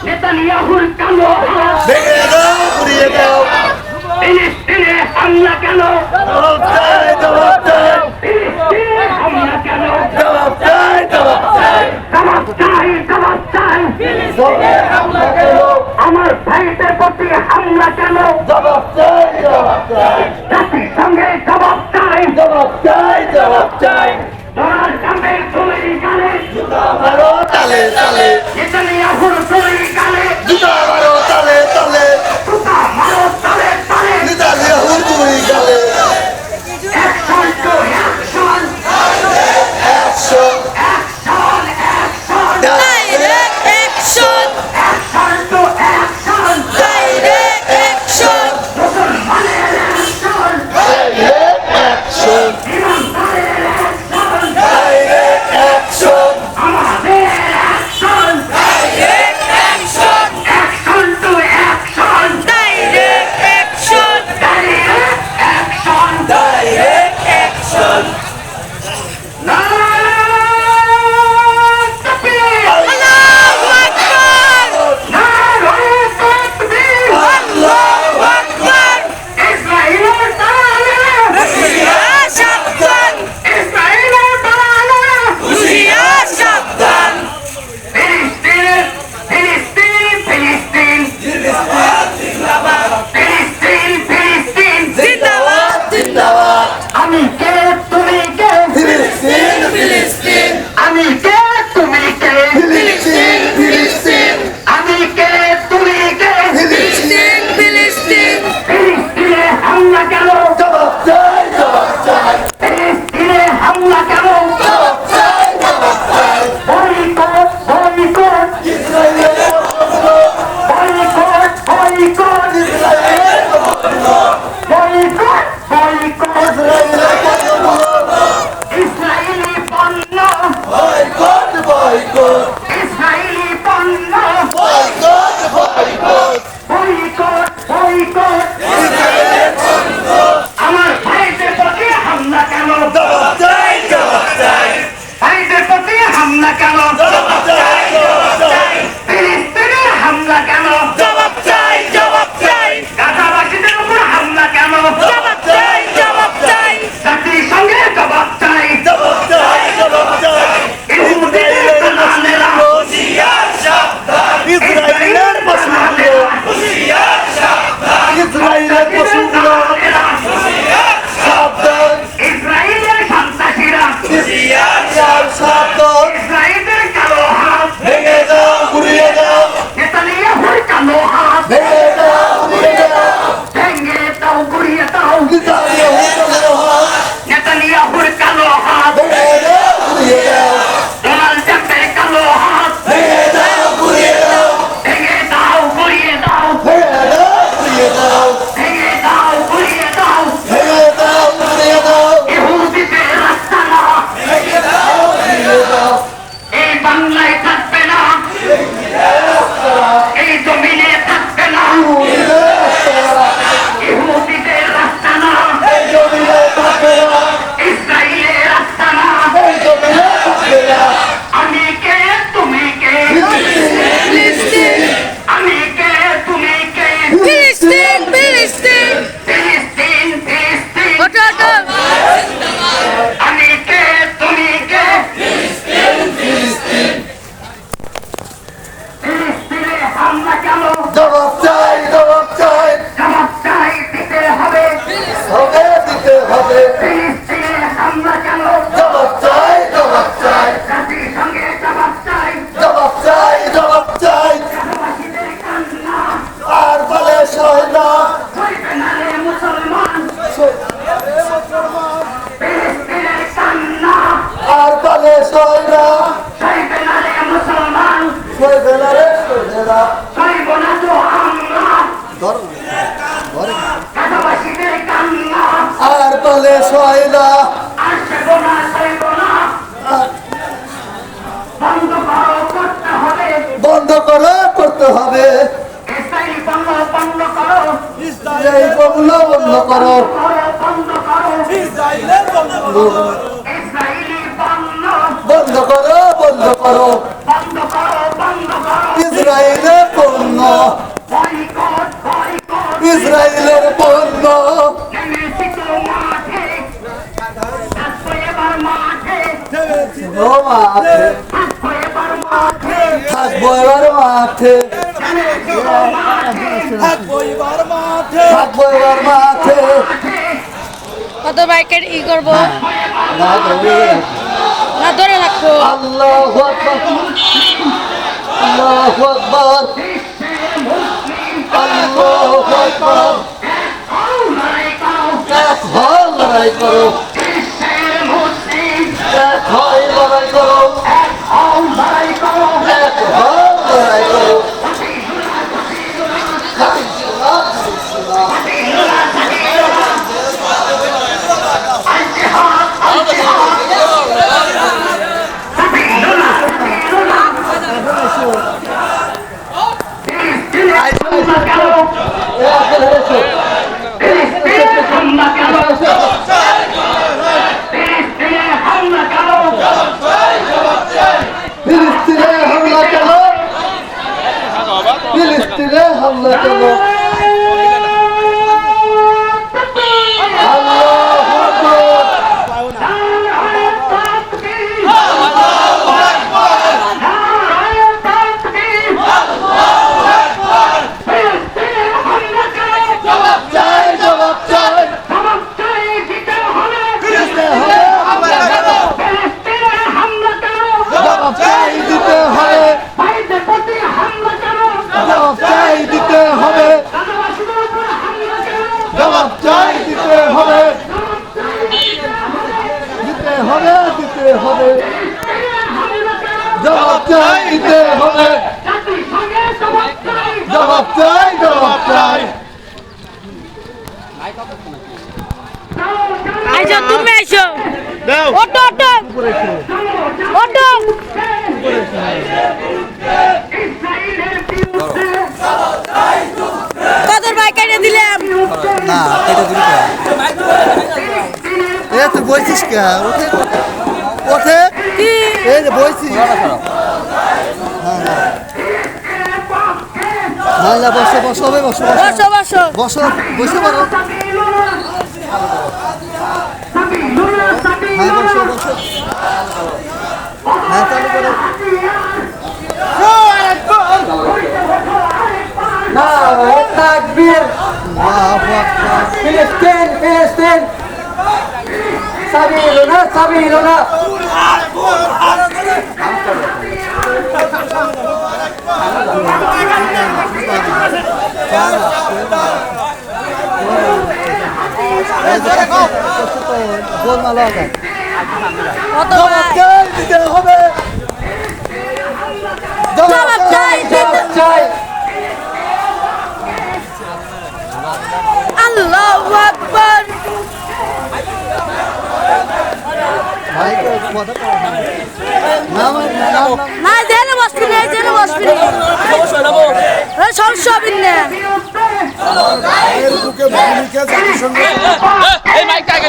নেতানিয়াহুর কালো হাত ভেঙে দাও, ঘুরিয়ে দাও। ফিলিস্তিনে হামলা কেন? জবাব চাই, জবাব চাই, ফিলিস্তিনে হামলা কেন? জবাব চাই, জবাব চাই। জবাব চাই, জবাব চাই। ফিলিস্তিনে হামলা কেন? আমার ভাইদের প্রতি হামলা কেন? জবাব চাই, জবাব চাই, জাতিসংঘে জবাব চাই। জবাব চাই, জবাব চাই। ডোনাল্ড ট্রাম্পের তৈরি গালে, জুতা মারো তালে তালে, নেতানিয়াহুর তৈরি গালে, জুতা মারো তালে তালে, জুতা মারো তালে তালে। নেতানিয়াহুর গুলি গালে। Action to action, action, action, action, Direct action! Action to action. Direct action! মুসলমানের অ্যাকশন, ডাইরেক্ট অ্যাকশন, ইমানদারের অ্যাকশন, ডাইরেক্ট অ্যাকশন, আমাদের action, Direct action! Action to action, Direct action! Direct action. Direct action. Narayan তাকবীর, Allahu Akbar! Narayan তাকবীর। Allahu Akbar! ইসরায়েলের দালালেরা, হুঁশিয়ার সাবধান! ইসরায়েলের দালালেরা, হুঁশিয়ার সাবধান! ফিলিস্তিন, ফিলিস্তিন, ফিলিস্তিন, ফিলিস্তিন, ফিলিস্তিন। জিন্দাবাদ! জিন্দাবাদ। আমি কে, তুমি কে? ফিলিস্তিন, ফিলিস্তিন! আমি কে, তুমি কে? ফিলিস্তিন, ফিলিস্তিন, আমি কে, তুমি কে? ফিলিস্তিন! ফিলিস্তিন! ফিলিস্তিনে হামলা কেন? জবাব চাই, জবাব চাই, ফিলিস্তিনে হামলা কেন? জবাব চাই, জবাব চাই। বয়কট, বয়কট, ইসরায়েলের পছন্দ, বয়কট, বয়কট, ইসরায়েলের পছন্দ, বয়কট, বয়কট। ইসরায়েলের পছন্দ। ইসরায়েলি পণ্য, বয়কট, বয়কট, ইসরায়েলি পণ্য, বয়কট, বয়কট, বয়কট, বয়কট। ইসরায়েলের পছন্দ। আমার ভাইদের প্রতি হামলা কেন? জবাব চাই, জবাব চাই, ভাইদের প্রতি হামলা কেন? জবাব চাই, জবাব চাই, ফিলিস্তিনে হামলা কেন? জবাব চাই! জবাব চাই! গাজাবাসীদের উপর হামলা কেন? জবাব চাই! জবাব চাই! জাতিসংঘে জবাব চাই। জবাব চাই, জবাব চাই। ইহুদিদের দালালেরা, হুঁশিয়ার সাবধান! ইসরায়েলের পশুগুলো, হুঁশিয়ার সাবধান! ইসরায়েলের পশুগুলো, সাবধান, ইসরায়েলের সন্ত্রাসীরা, ইসরায়েল সাবধান। ইসরায়েলের কালো হাত, ভেঙে দাও, ঘুরিয়ে দাও, নেতানিয়াহুর কালো হাত, ভেঙে দাও, ঘুরিয়ে দাও। ভেঙে দাও, গুড়িয়ে দাও। নেতানিয়াহুর কালো হাত, নেতানিয়াহুর কালো হাত, ভেঙে দাও, ঘুরিয়ে দাও, ডোনাল্ড ট্রাম্পের কালো হাত, ভেঙে দাও, ঘুরিয়ে দাও, ভেঙে দাও, গুড়িয়ে দাও, ভেঙে দাও, ঘুরিয়ে দাও, ভেঙে দাও, গুড়িয়ে দাও। ভেঙে দাও, ঘুরিয়ে দাও, ইহুদিদের রাস্তা না, ঘুরিয়ে দাও। এই বাংলায় থাকবে না, এই জমিনে থাকবে না। ইহুদিদের রাস্তা না, এই জমিনে থাকবে না, ইসরায়েলের রাস্তা না। এই জমিনে থাকবে না। আমি কে, তুমি কে? ফিলিস্তিন! আমি কে, তুমি কে? ফিলিস্তিন! ফিলিস্তিন! ফিলিস্তিন, ফিলিস্তিন। ওঠো, ওঠো! আমি কে, তুমি কে? ফিলিস্তিনে হামলা কেন? জবাব চাই, জবাব চাই, জবাব চাই, দিতে হবে। হবে দিতে হবে। ফিলিস্তিনে হামলা কেন? জবাব চাই, জবাব চাই, জাতিসংঘে জবাব চাই। জবাব চাই, জবাব চাই। গাজাবাসীদের কান্না, আর বলে সয় না, সইবে না রে মুসলমান। ফিলিস্তিনের কান্না, আর বলে সয় না, সইবে না রে মুসলমান। সইবে না রে, সইবে না। সইব না তো আমরা। গাজাবাসীদের কান্না, আর বলে সয় না, আর সইব না, সইব না। বন্ধ করো, করতে হবে। বন্ধ করো, করতে হবে। ইসরায়েলি পণ্য বন্ধ করো, এই বগুলো বন্ধ করো, বন্ধ করো। ইসরায়েলের বন্ধু ইসরায়েলি পণ্য বন্ধ করো, বন্ধ করো, বন্ধ করো, বন্ধ করো। ইসরায়েলের মাঠে থাকবো এবার মাঠে থাকবো এবার মাঠে কত বাইকের করবো না ধরে না ধরে রাখবো আল্লাহু আকবার আল্লাহু আকবার আল্লাহু আকবার এক হয় লড়াই করো এক হয় লড়াই করো এক হয় লড়াই করো ফিলিস্তিনে হামলা কেন ফিলিস্তিনে হামলা কেন আল্লাহু আকবার চাই জবাব চাই জবাব চাই দিতে হবে জবাব চাই দিতে হবে জবাব চাই দিতে হবে দিতে হবে দিতে হবে জবাব চাই দিতে হবে জবাব চাই জবাব চাই আইসো তুমি আইসো ওটো ওটো ওটো কত বাইক এনে দিলাম না এটা দিবি এ তুই বলছিস কে ওঠে ওঠে কি এই যে বলছিস না না বসো বসো হবে বসো বসো বসো বসো বসে পারো হ্যাঁ বসো বসো হ্যাঁ চালু করো নারায়ে তাকবীর আল্লাহু আকবার ফিলিস্তিন ফিলিস্তিন সাবিলুনা সাবিলুনা গোল মালা কত জবাব চাই দিতে হবে জবাব চাই জবাব চাই আল্লাহু আকবার ভাই কথা নাম নাম না জেনে বসবি না জেনে বসবি না সমস্যা হবে না বুকে ভূমিকা জাতিসংঘ এই মাইকটা আগে